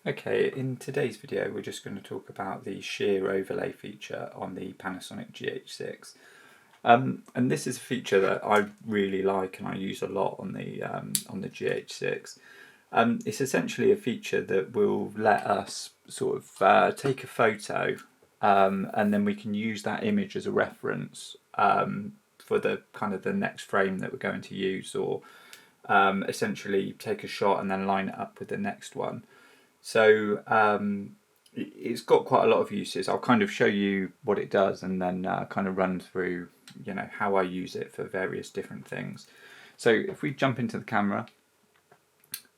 Okay, in today's video we're just going to talk about the shear overlay feature on the Panasonic GH6. And this is a feature that I really like and I use a lot on the GH6. It's essentially a feature that will let us sort of take a photo and then we can use that image as a reference for the next frame that we're going to use, or essentially take a shot and then line it up with the next one. So it's got quite a lot of uses. I'll kind of show you what it does and then kind of run through, how I use it for various different things. So if we jump into the camera,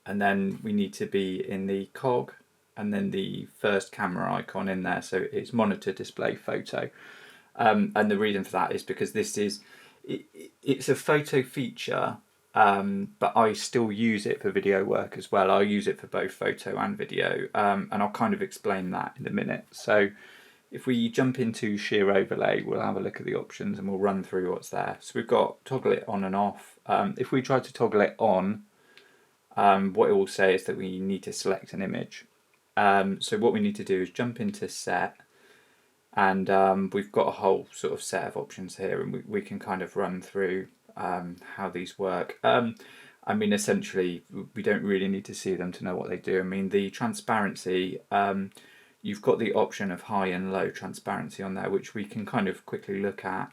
and then we need to be in the cog and then the first camera icon in there. So it's monitor, display, photo. And the reason for that is because it's a photo feature, but I still use it for video work as well. I use it for both photo and video, and I'll kind of explain that in a minute. So if we jump into shear overlay, we'll have a look at the options and we'll run through what's there. So we've got toggle it on and off. If we try to toggle it on, what it will say is that we need to select an image. So what we need to do is jump into set, and we've got a whole sort of set of options here, and we can kind of run through how these work. I mean, essentially, we don't really need to see them to know what they do. I mean, the transparency, you've got the option of high and low transparency on there, which we can kind of quickly look at.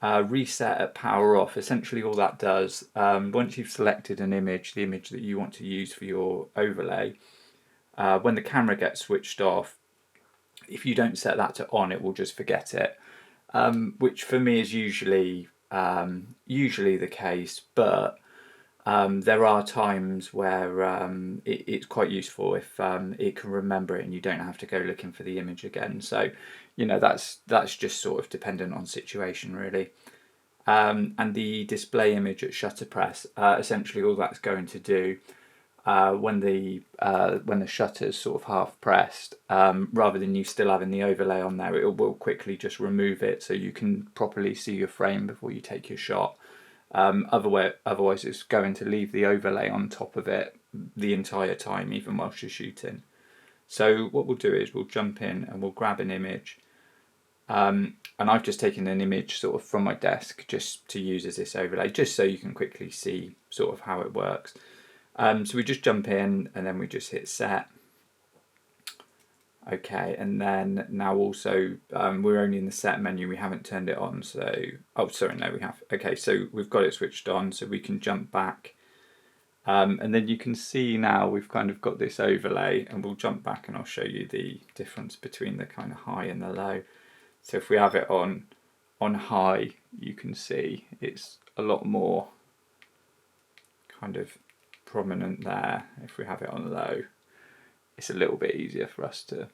Reset at power off, essentially all that does, once you've selected an image, the image that you want to use for your overlay, when the camera gets switched off, if you don't set that to on, it will just forget it, which for me is usually the case, but there are times where it's quite useful if it can remember it and you don't have to go looking for the image again. So that's just sort of dependent on situation, really. And the display image at shutter press, essentially all that's going to do, when the shutter's sort of half pressed, rather than you still having the overlay on there, it will quickly just remove it so you can properly see your frame before you take your shot. Otherwise it's going to leave the overlay on top of it the entire time, even whilst you're shooting. So what we'll do is we'll jump in and we'll grab an image, and I've just taken an image sort of from my desk just to use as this overlay, just so you can quickly see sort of how it works. So we just jump in and then we just hit set. Okay, and then now also we're only in the set menu, we haven't turned it on, so, oh sorry, no we have. Okay, so we've got it switched on, so we can jump back, and then you can see now we've kind of got this overlay, and we'll jump back and I'll show you the difference between the kind of high and the low. So if we have it on high, you can see it's a lot more kind of prominent there. If we have it on low, it's a little bit easier for us to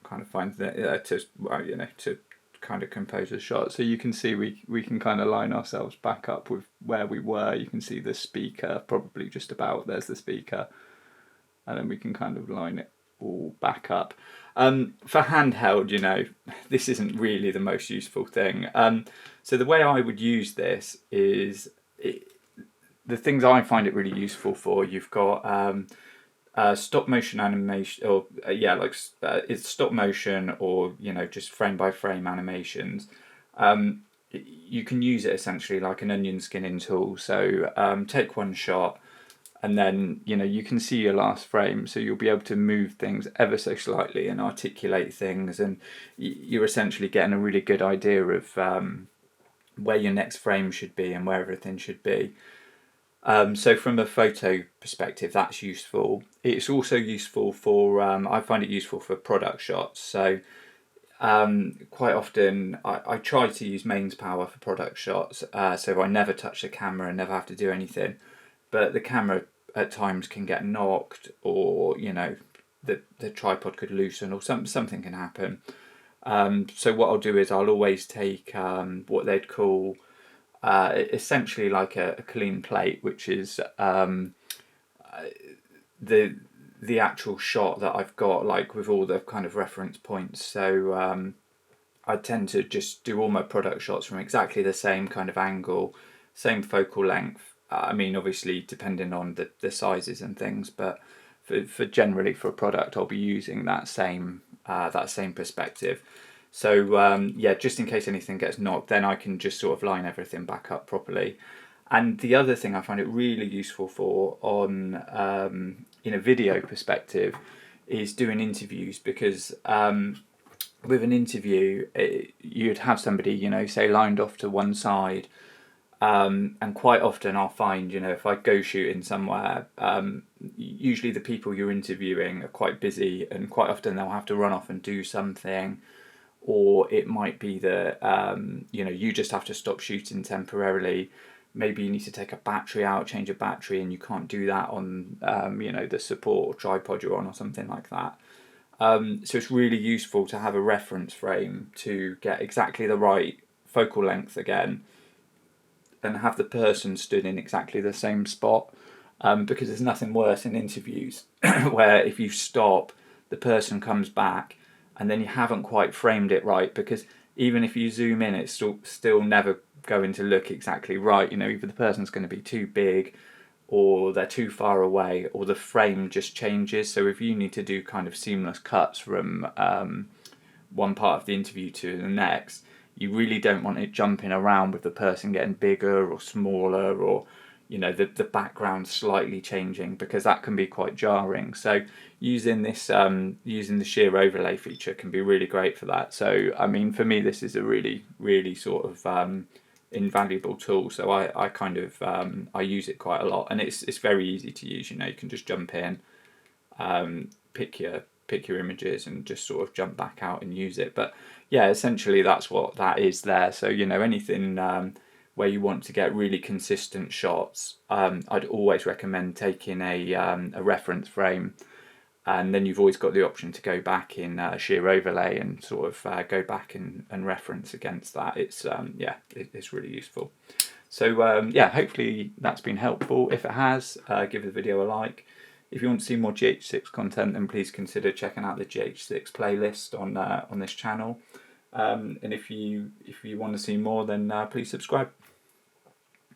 kind of find to kind of compose a shot. So you can see we can kind of line ourselves back up with where we were. You can see the speaker probably just about, there's the speaker, and then we can kind of line it all back up. For handheld, this isn't really the most useful thing. So the way I would use this is, the things I find it really useful for, you've got stop motion animation, or it's stop motion, or just frame by frame animations. You can use it essentially like an onion skinning tool. So take one shot, and then you can see your last frame, so you'll be able to move things ever so slightly and articulate things, and you're essentially getting a really good idea of where your next frame should be and where everything should be. So from a photo perspective, that's useful. It's also useful for, I find it useful for product shots. So quite often I try to use mains power for product shots, so I never touch the camera and never have to do anything. But the camera at times can get knocked, or the tripod could loosen, or something can happen. So what I'll do is I'll always take what they'd call essentially like a clean plate, which is the actual shot that I've got, like with all the kind of reference points. So I tend to just do all my product shots from exactly the same kind of angle, same focal length. I mean, obviously depending on the sizes and things, but for generally for a product, I'll be using that same perspective. So yeah, just in case anything gets knocked, then I can just sort of line everything back up properly. And the other thing I find it really useful for on in a video perspective is doing interviews, because with an interview, you'd have somebody, you know, say lined off to one side, and quite often I'll find, you know, if I go shooting somewhere, usually the people you're interviewing are quite busy, and quite often they'll have to run off and do something, or it might be that you know, you just have to stop shooting temporarily. Maybe you need to take a battery out, change a battery, and you can't do that on you know, the support or tripod you're on or something like that. So it's really useful to have a reference frame to get exactly the right focal length again, and have the person stood in exactly the same spot, because there's nothing worse in interviews where if you stop, the person comes back and then you haven't quite framed it right, because even if you zoom in, it's still never going to look exactly right. You know, either the person's going to be too big, or they're too far away, or the frame just changes. So if you need to do kind of seamless cuts from one part of the interview to the next, you really don't want it jumping around with the person getting bigger or smaller, or, you know, the background slightly changing, because that can be quite jarring. So using this using the shear overlay feature can be really great for that. So I mean, for me, this is a really sort of invaluable tool. So I kind of I use it quite a lot, and it's very easy to use. You know, you can just jump in, pick your images, and just sort of jump back out and use it. But yeah, essentially that's what that is there. So, you know, anything where you want to get really consistent shots, I'd always recommend taking a reference frame, and then you've always got the option to go back in shear overlay and sort of go back and reference against that. It's yeah, it's really useful. So yeah, hopefully that's been helpful. If it has, give the video a like. If you want to see more GH6 content, then please consider checking out the GH6 playlist on this channel. And if you want to see more, then please subscribe.